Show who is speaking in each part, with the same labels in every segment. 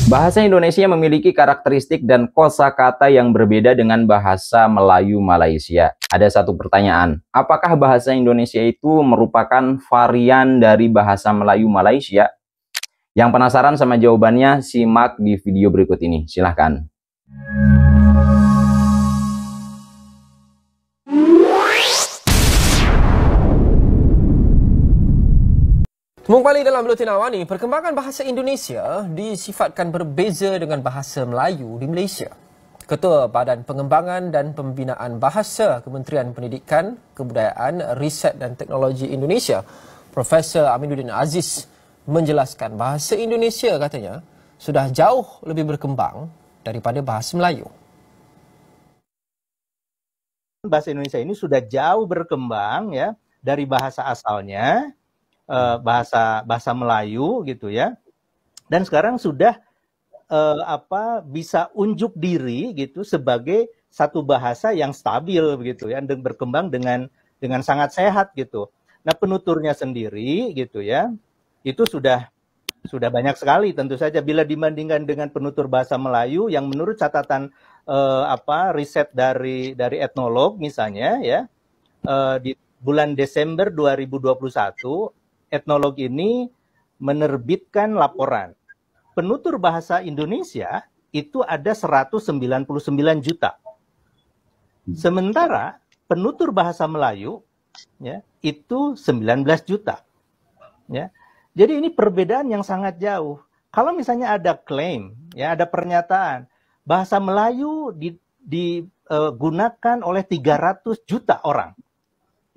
Speaker 1: Bahasa Indonesia memiliki karakteristik dan kosakata yang berbeda dengan bahasa Melayu Malaysia. Ada satu pertanyaan, apakah bahasa Indonesia itu merupakan varian dari bahasa Melayu Malaysia? Yang penasaran sama jawabannya, simak di video berikut ini. Silahkan.
Speaker 2: Sambung kembali dalam Buletin Awal ini, perkembangan bahasa Indonesia disifatkan berbeza dengan bahasa Melayu di Malaysia. Ketua Badan Pengembangan dan Pembinaan Bahasa Kementerian Pendidikan, Kebudayaan, Riset dan Teknologi Indonesia, Profesor Aminuddin Aziz menjelaskan bahasa Indonesia katanya sudah jauh lebih berkembang daripada bahasa Melayu.
Speaker 3: Bahasa Indonesia ini sudah jauh berkembang ya dari bahasa asalnya. Bahasa Melayu gitu ya, dan sekarang sudah bisa unjuk diri gitu sebagai satu bahasa yang stabil begitu ya, dan berkembang dengan sangat sehat gitu. Nah, penuturnya sendiri gitu ya, itu sudah banyak sekali tentu saja bila dibandingkan dengan penutur bahasa Melayu yang menurut catatan riset dari etnolog misalnya ya, di bulan Desember 2021 etnolog ini menerbitkan laporan. Penutur bahasa Indonesia itu ada 199 juta. Sementara penutur bahasa Melayu ya, itu 19 juta. Ya. Jadi ini perbedaan yang sangat jauh. Kalau misalnya ada klaim, ya ada pernyataan, bahasa Melayu digunakan oleh 300 juta orang.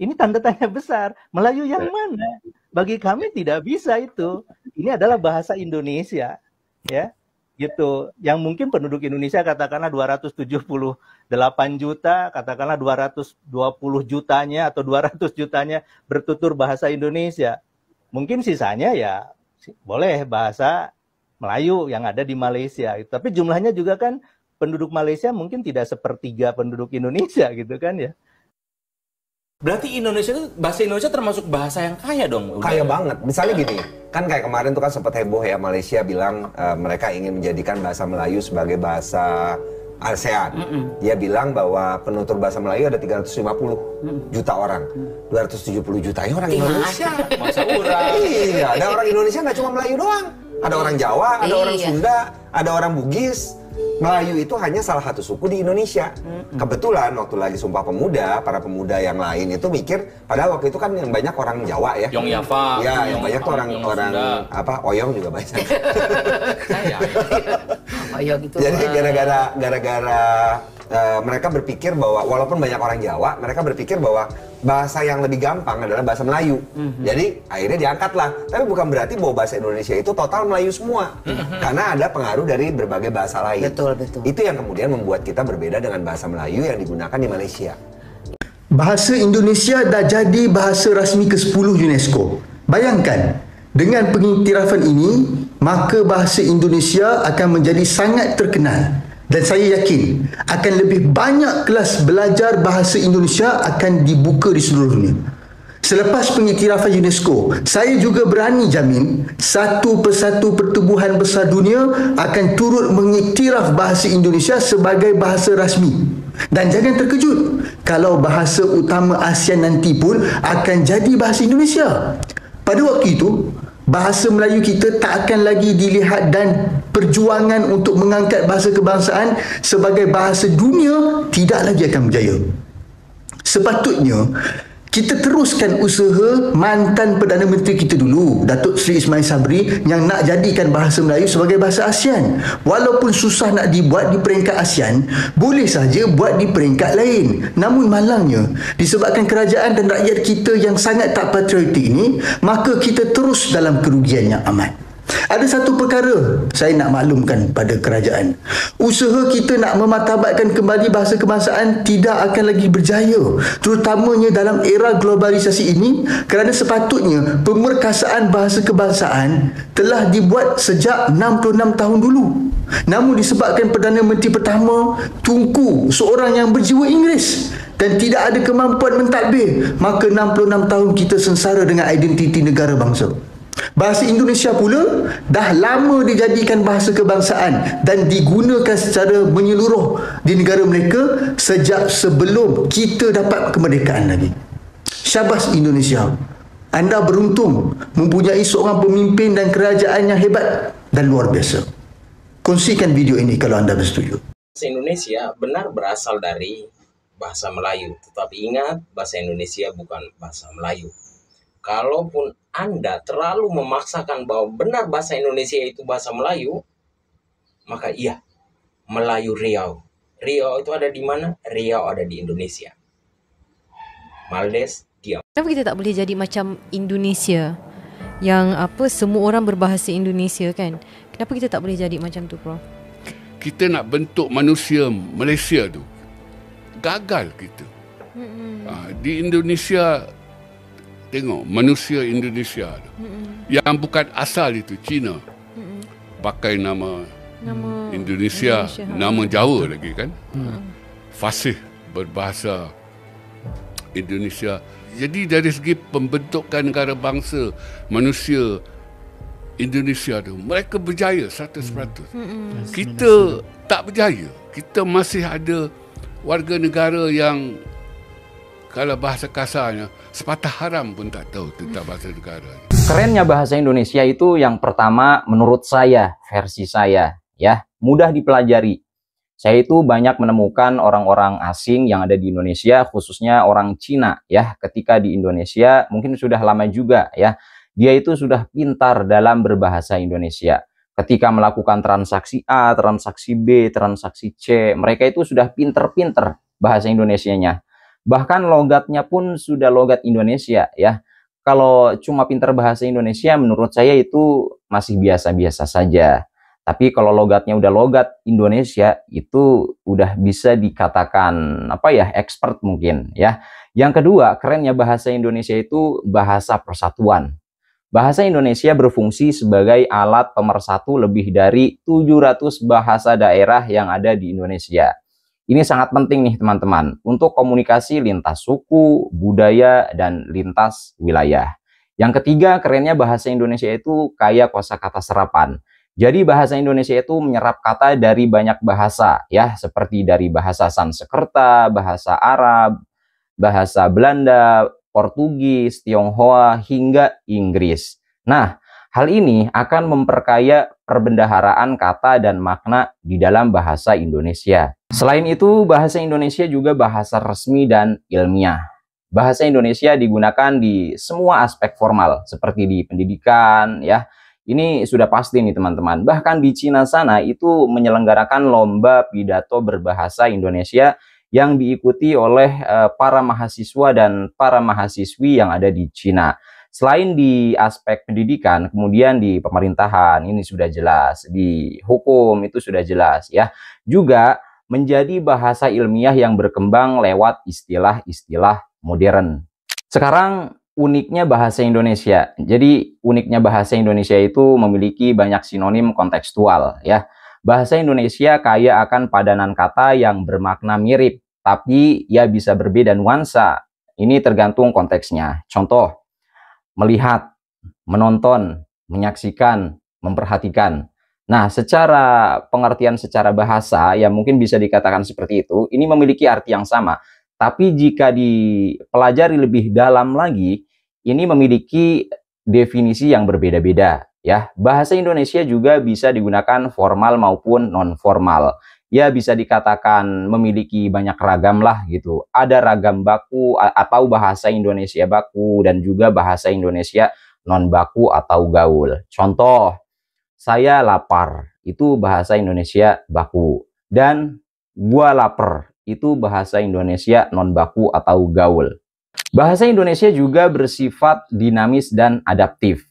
Speaker 3: Ini tanda tanya besar. Melayu yang mana? Bagi kami tidak bisa itu. Ini adalah bahasa Indonesia, ya, gitu. Yang mungkin penduduk Indonesia katakanlah 278 juta, katakanlah 220 jutanya atau 200 jutanya bertutur bahasa Indonesia. Mungkin sisanya ya boleh bahasa Melayu yang ada di Malaysia. Tapi jumlahnya juga kan penduduk Malaysia mungkin tidak sepertiga penduduk Indonesia gitu kan ya.
Speaker 4: Berarti bahasa Indonesia termasuk bahasa yang kaya dong?
Speaker 5: Kaya banget. Misalnya gini, kan kayak kemarin tuh kan sempat heboh ya, Malaysia bilang mereka ingin menjadikan bahasa Melayu sebagai bahasa ASEAN. Dia bilang bahwa penutur bahasa Melayu ada 350 juta orang. 270 jutanya orang Indonesia.
Speaker 4: Masa urang.
Speaker 5: Iya, ada orang Indonesia nggak cuma Melayu doang. Ada orang Jawa, ada orang Sunda, ada orang Bugis. Melayu itu hanya salah satu suku di Indonesia. Kebetulan waktu lagi Sumpah Pemuda, para pemuda yang lain itu mikir, padahal waktu itu kan yang banyak orang Jawa ya.
Speaker 4: Yong Yafa.
Speaker 5: Ya, yang banyak tuh orang Oyong juga banyak.
Speaker 4: Saya.
Speaker 6: Oyong itu.
Speaker 5: Jadi gara-gara mereka berpikir bahwa walaupun banyak orang Jawa, mereka berpikir bahwa bahasa yang lebih gampang adalah bahasa Melayu. Jadi akhirnya diangkatlah. Tapi bukan berarti bahwa bahasa Indonesia itu total Melayu semua. Karena ada pengaruh dari berbagai bahasa lain.
Speaker 6: Betul.
Speaker 5: Itu yang kemudian membuat kita berbeda dengan bahasa Melayu yang digunakan di Malaysia.
Speaker 7: Bahasa Indonesia dah jadi bahasa rasmi ke-10 UNESCO. Bayangkan, dengan pengiktirafan ini, maka bahasa Indonesia akan menjadi sangat terkenal. Dan saya yakin akan lebih banyak kelas belajar bahasa Indonesia akan dibuka di seluruh dunia. Selepas pengiktirafan UNESCO, saya juga berani jamin satu persatu pertubuhan besar dunia akan turut mengiktiraf bahasa Indonesia sebagai bahasa rasmi. Dan jangan terkejut kalau bahasa utama ASEAN nanti pun akan jadi bahasa Indonesia. Pada waktu itu, bahasa Melayu kita tak akan lagi dilihat dan perjuangan untuk mengangkat bahasa kebangsaan sebagai bahasa dunia tidak lagi akan berjaya. Sepatutnya, kita teruskan usaha mantan Perdana Menteri kita dulu, Datuk Seri Ismail Sabri, yang nak jadikan bahasa Melayu sebagai bahasa ASEAN. Walaupun susah nak dibuat di peringkat ASEAN, boleh saja buat di peringkat lain. Namun malangnya, disebabkan kerajaan dan rakyat kita yang sangat tak patriotik ini, maka kita terus dalam kerugian yang amat. Ada satu perkara saya nak maklumkan pada kerajaan. Usaha kita nak memartabatkan kembali bahasa kebangsaan tidak akan lagi berjaya, terutamanya dalam era globalisasi ini, kerana sepatutnya pemerkasaan bahasa kebangsaan telah dibuat sejak 66 tahun dulu. Namun disebabkan Perdana Menteri pertama Tunku seorang yang berjiwa Inggeris dan tidak ada kemampuan mentadbir, maka 66 tahun kita sengsara dengan identiti negara bangsa. Bahasa Indonesia pula dah lama dijadikan bahasa kebangsaan dan digunakan secara menyeluruh di negara mereka sejak sebelum kita dapat kemerdekaan lagi. Syabas Indonesia. Anda beruntung mempunyai seorang pemimpin dan kerajaan yang hebat dan luar biasa. Kongsikan video ini kalau anda bersetuju.
Speaker 8: Bahasa Indonesia benar berasal dari bahasa Melayu, tetapi ingat, bahasa Indonesia bukan bahasa Melayu. Kalaupun Anda terlalu memaksakan bahwa benar bahasa Indonesia itu bahasa Melayu, maka iya, Melayu Riau. Riau itu ada di mana? Riau ada di Indonesia. Maldes, diam.
Speaker 9: Kenapa kita tak boleh jadi macam Indonesia yang semua orang berbahasa Indonesia kan? Kenapa kita tak boleh jadi macam tu, Prof?
Speaker 10: Kita nak bentuk manusia Malaysia tu, gagal kita. Di Indonesia, tengok manusia Indonesia tu, yang bukan asal itu Cina, pakai nama Indonesia, nama Jawa lagi kan, fasih berbahasa Indonesia. Jadi dari segi pembentukan negara bangsa manusia Indonesia tu, mereka berjaya 100%. Kita tak berjaya. Kita masih ada warga negara yang, kalau bahasa kasarnya, sepatah haram pun tak tahu tentang bahasa negara.
Speaker 1: Kerennya bahasa Indonesia itu yang pertama menurut saya, versi saya, ya, mudah dipelajari. Saya itu banyak menemukan orang-orang asing yang ada di Indonesia, khususnya orang Cina, ya, ketika di Indonesia, mungkin sudah lama juga, ya. Dia itu sudah pintar dalam berbahasa Indonesia. Ketika melakukan transaksi A, transaksi B, transaksi C, mereka itu sudah pinter-pinter bahasa Indonesianya. Bahkan logatnya pun sudah logat Indonesia, ya. Kalau cuma pinter bahasa Indonesia, menurut saya itu masih biasa-biasa saja. Tapi kalau logatnya udah logat Indonesia, itu udah bisa dikatakan expert mungkin, ya. Yang kedua, kerennya bahasa Indonesia itu bahasa persatuan. Bahasa Indonesia berfungsi sebagai alat pemersatu lebih dari 700 bahasa daerah yang ada di Indonesia. Ini sangat penting nih teman-teman, untuk komunikasi lintas suku, budaya, dan lintas wilayah. Yang ketiga, kerennya bahasa Indonesia itu kaya kosakata serapan. Jadi bahasa Indonesia itu menyerap kata dari banyak bahasa, ya, seperti dari bahasa Sanskerta, bahasa Arab, bahasa Belanda, Portugis, Tionghoa, hingga Inggris. Nah, hal ini akan memperkaya perbendaharaan kata dan makna di dalam bahasa Indonesia. Selain itu, bahasa Indonesia juga bahasa resmi dan ilmiah. Bahasa Indonesia digunakan di semua aspek formal, seperti di pendidikan, ya. Ini sudah pasti nih teman-teman. Bahkan di Cina sana itu menyelenggarakan lomba pidato berbahasa Indonesia yang diikuti oleh para mahasiswa dan para mahasiswi yang ada di Cina. Selain di aspek pendidikan, kemudian di pemerintahan ini sudah jelas, di hukum itu sudah jelas, ya. Juga menjadi bahasa ilmiah yang berkembang lewat istilah-istilah modern. Sekarang uniknya bahasa Indonesia. Jadi uniknya bahasa Indonesia itu memiliki banyak sinonim kontekstual, ya. Bahasa Indonesia kaya akan padanan kata yang bermakna mirip, tapi ya bisa berbeda nuansa. Ini tergantung konteksnya. Contoh, melihat, menonton, menyaksikan, memperhatikan. Nah, secara pengertian secara bahasa, ya mungkin bisa dikatakan seperti itu, ini memiliki arti yang sama. Tapi jika dipelajari lebih dalam lagi, ini memiliki definisi yang berbeda-beda. Ya, bahasa Indonesia juga bisa digunakan formal maupun non-formal. Ya, bisa dikatakan memiliki banyak ragam lah gitu. Ada ragam baku atau bahasa Indonesia baku dan juga bahasa Indonesia non-baku atau gaul. Contoh, saya lapar, itu bahasa Indonesia baku. Dan gua lapar, itu bahasa Indonesia non-baku atau gaul. Bahasa Indonesia juga bersifat dinamis dan adaptif.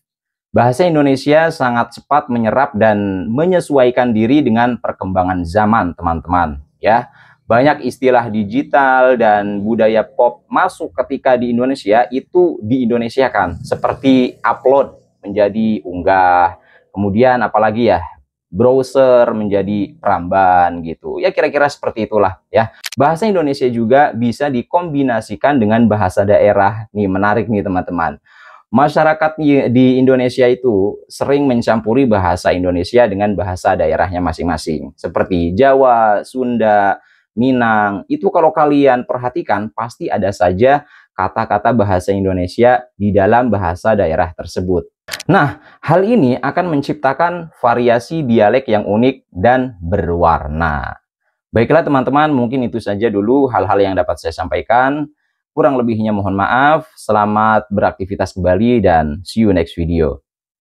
Speaker 1: Bahasa Indonesia sangat cepat menyerap dan menyesuaikan diri dengan perkembangan zaman, teman-teman. Ya, banyak istilah digital dan budaya pop masuk ketika di Indonesia itu di-Indonesiakan, seperti upload menjadi unggah, kemudian apalagi ya, browser menjadi peramban gitu. Ya kira-kira seperti itulah ya. Bahasa Indonesia juga bisa dikombinasikan dengan bahasa daerah. Nih menarik nih teman-teman. masyarakat di Indonesia itu sering mencampuri bahasa Indonesia dengan bahasa daerahnya masing-masing. Seperti Jawa, Sunda, Minang. Itu kalau kalian perhatikan, pasti ada saja kata-kata bahasa Indonesia di dalam bahasa daerah tersebut. Nah, hal ini akan menciptakan variasi dialek yang unik dan berwarna. Baiklah teman-teman, mungkin itu saja dulu hal-hal yang dapat saya sampaikan. Kurang lebihnya mohon maaf. Selamat beraktivitas kembali dan see you next video.